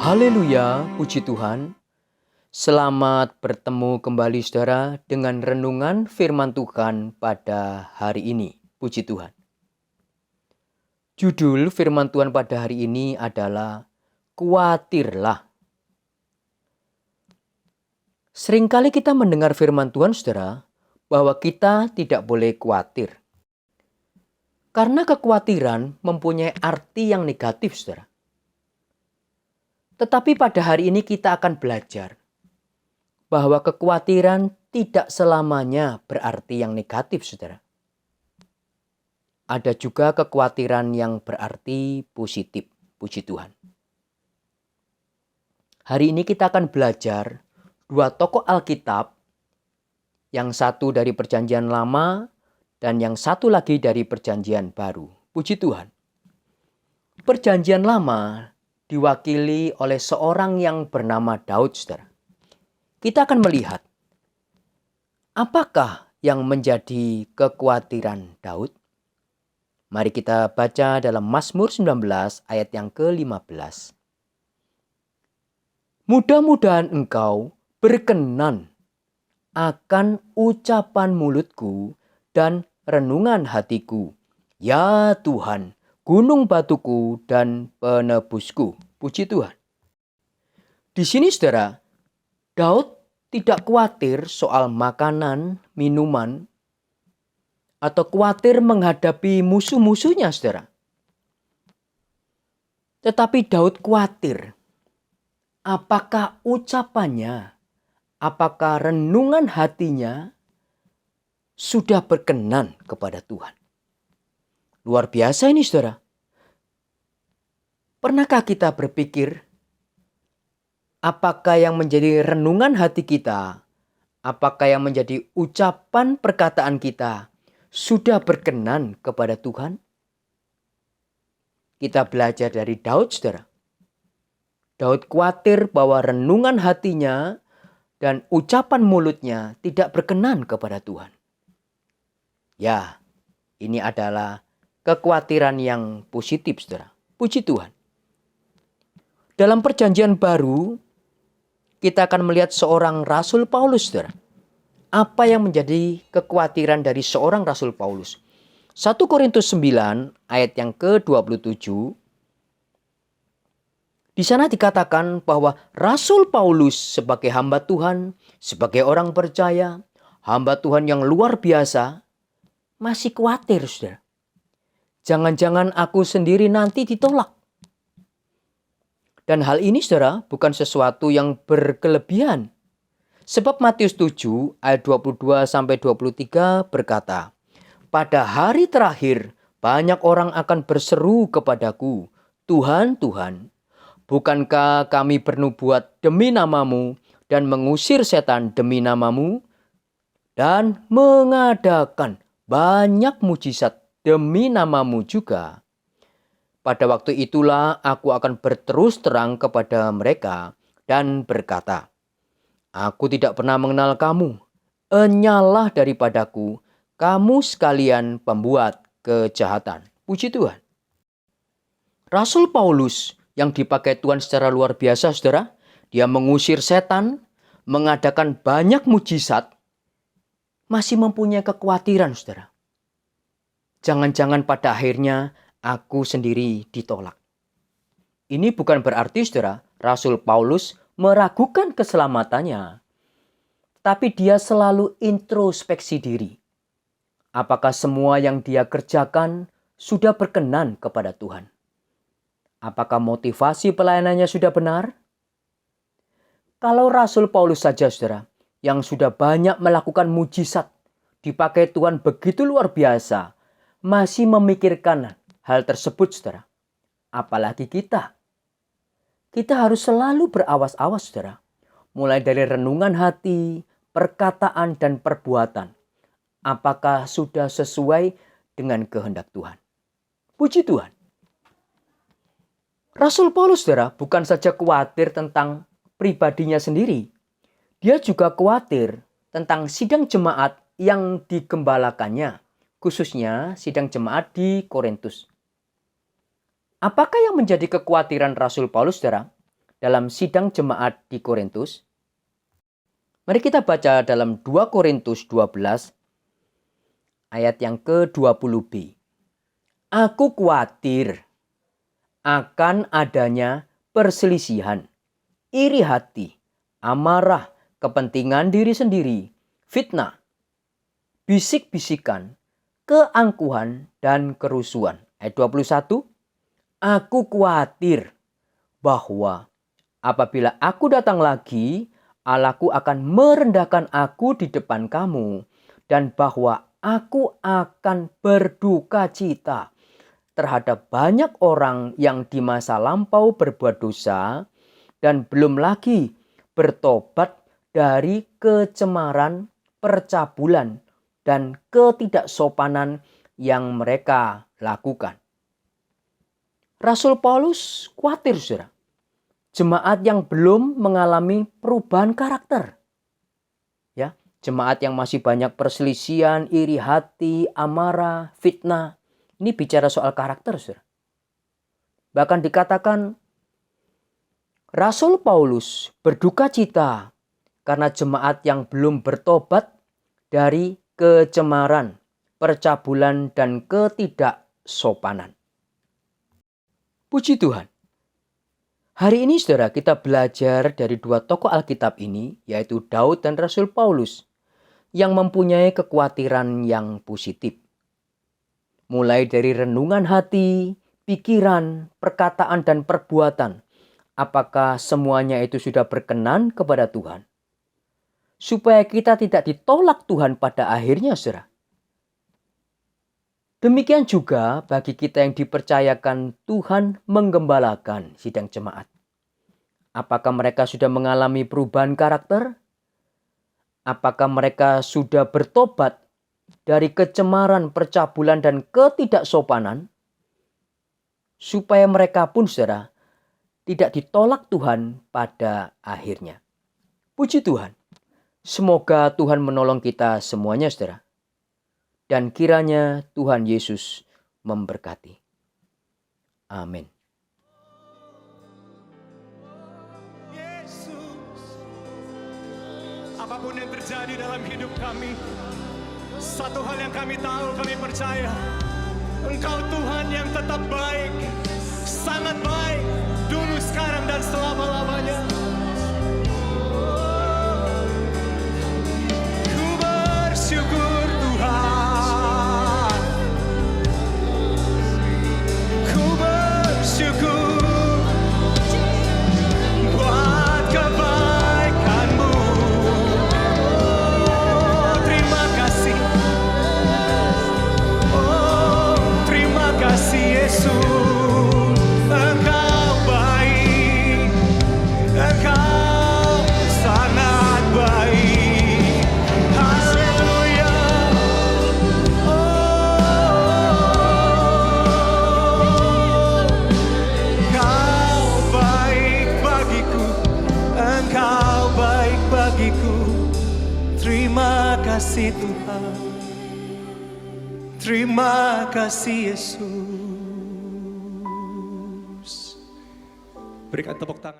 Haleluya, puji Tuhan. Selamat bertemu kembali saudara dengan renungan firman Tuhan pada hari ini. Puji Tuhan. Judul firman Tuhan pada hari ini adalah Kuatirlah. Seringkali kita mendengar firman Tuhan saudara bahwa kita tidak boleh khawatir. Karena kekhawatiran mempunyai arti yang negatif saudara. Tetapi pada hari ini kita akan belajar bahwa kekhawatiran tidak selamanya berarti yang negatif, saudara. Ada juga kekhawatiran yang berarti positif, puji Tuhan. Hari ini kita akan belajar dua tokoh Alkitab, yang satu dari Perjanjian Lama dan yang satu lagi dari Perjanjian Baru. Puji Tuhan. Perjanjian Lama diwakili oleh seorang yang bernama Daud, saudara. Kita akan melihat apakah yang menjadi kekhawatiran Daud. Mari kita baca dalam Mazmur 19 ayat yang ke-15. Mudah-mudahan engkau berkenan akan ucapan mulutku dan renungan hatiku. Ya Tuhan, gunung batuku dan penebusku. Puji Tuhan. Di sini saudara, Daud tidak khawatir soal makanan, minuman, atau khawatir menghadapi musuh-musuhnya saudara. Tetapi Daud khawatir apakah ucapannya, apakah renungan hatinya sudah berkenan kepada Tuhan. Luar biasa ini saudara. Pernahkah kita berpikir apakah yang menjadi renungan hati kita, apakah yang menjadi ucapan perkataan kita sudah berkenan kepada Tuhan? Kita belajar dari Daud saudara. Daud khawatir bahwa renungan hatinya dan ucapan mulutnya tidak berkenan kepada Tuhan. Ya, ini adalah kekhawatiran yang positif saudara. Puji Tuhan. Dalam Perjanjian Baru, kita akan melihat seorang Rasul Paulus, saudara. Apa yang menjadi kekhawatiran dari seorang Rasul Paulus? 1 Korintus 9 ayat yang ke-27. Di sana dikatakan bahwa Rasul Paulus sebagai hamba Tuhan, sebagai orang percaya, hamba Tuhan yang luar biasa, masih khawatir, saudara. Jangan-jangan aku sendiri nanti ditolak. Dan hal ini saudara bukan sesuatu yang berkelebihan. Sebab Matius 7 ayat 22-23 berkata, pada hari terakhir banyak orang akan berseru kepadaku, Tuhan, Tuhan, bukankah kami bernubuat demi namamu dan mengusir setan demi namamu dan mengadakan banyak mujizat demi namamu juga? Pada waktu itulah aku akan berterus terang kepada mereka dan berkata, aku tidak pernah mengenal kamu. Enyalah daripadaku, kamu sekalian pembuat kejahatan. Puji Tuhan. Rasul Paulus yang dipakai Tuhan secara luar biasa, saudara. Dia mengusir setan, mengadakan banyak mujizat, masih mempunyai kekhawatiran, saudara. Jangan-jangan pada akhirnya aku sendiri ditolak. Ini bukan berarti saudara, Rasul Paulus meragukan keselamatannya. Tapi dia selalu introspeksi diri. Apakah semua yang dia kerjakan sudah berkenan kepada Tuhan? Apakah motivasi pelayanannya sudah benar? Kalau Rasul Paulus saja saudara, yang sudah banyak melakukan mujizat, dipakai Tuhan begitu luar biasa, masih memikirkan hal tersebut saudara. Apalagi kita. Kita harus selalu berawas-awas saudara. Mulai dari renungan hati, perkataan dan perbuatan. Apakah sudah sesuai dengan kehendak Tuhan? Puji Tuhan. Rasul Paulus saudara bukan saja khawatir tentang pribadinya sendiri. Dia juga khawatir tentang sidang jemaat yang digembalakannya. Khususnya sidang jemaat di Korintus. Apakah yang menjadi kekhawatiran Rasul Paulus, saudara? dalam sidang jemaat di Korintus. Mari kita baca dalam 2 Korintus 12 ayat yang ke-20b. Aku khawatir akan adanya perselisihan, iri hati, amarah, kepentingan diri sendiri, fitnah, bisik-bisikan, keangkuhan, dan kerusuhan. Ayat 21, aku khawatir bahwa apabila aku datang lagi, Allahku akan merendahkan aku di depan kamu, dan bahwa aku akan berduka cita terhadap banyak orang yang di masa lampau berbuat dosa dan belum lagi bertobat dari kecemaran, percabulan, dan ketidaksopanan yang mereka lakukan. Rasul Paulus khawatir, saudara. Jemaat yang belum mengalami perubahan karakter. Ya, jemaat yang masih banyak perselisihan, iri hati, amarah, fitnah. Ini bicara soal karakter, saudara. Bahkan dikatakan Rasul Paulus berduka cita karena jemaat yang belum bertobat dari kecemaran, percabulan, dan ketidaksopanan. Puji Tuhan. Hari ini saudara, kita belajar dari dua tokoh Alkitab ini, yaitu Daud dan Rasul Paulus, yang mempunyai kekhawatiran yang positif. Mulai dari renungan hati, pikiran, perkataan, dan perbuatan. Apakah semuanya itu sudah berkenan kepada Tuhan? Supaya kita tidak ditolak Tuhan pada akhirnya, saudara. Demikian juga bagi kita yang dipercayakan Tuhan menggembalakan sidang jemaat. Apakah mereka sudah mengalami perubahan karakter? Apakah mereka sudah bertobat dari kecemaran, percabulan, dan ketidaksopanan? Supaya mereka pun, saudara, tidak ditolak Tuhan pada akhirnya. Puji Tuhan. Semoga Tuhan menolong kita semuanya, saudara. Dan kiranya Tuhan Yesus memberkati. Amin. Yesus, apapun yang terjadi dalam hidup kami, satu hal yang kami tahu, kami percaya, Engkau Tuhan yang tetap baik, sangat baik, dulu, sekarang, dan selama-lamanya. Ku bersyukur Tuhan, ku bersyukur buat kebaikan-Mu. Terima kasih, terima kasih Yesus. Engkau baik, Engkau sangat baik. Haleluya. Engkau baik bagiku, Engkau baik bagiku. Terima kasih Tuhan, terima kasih Yesus. Berikan tepuk tangan.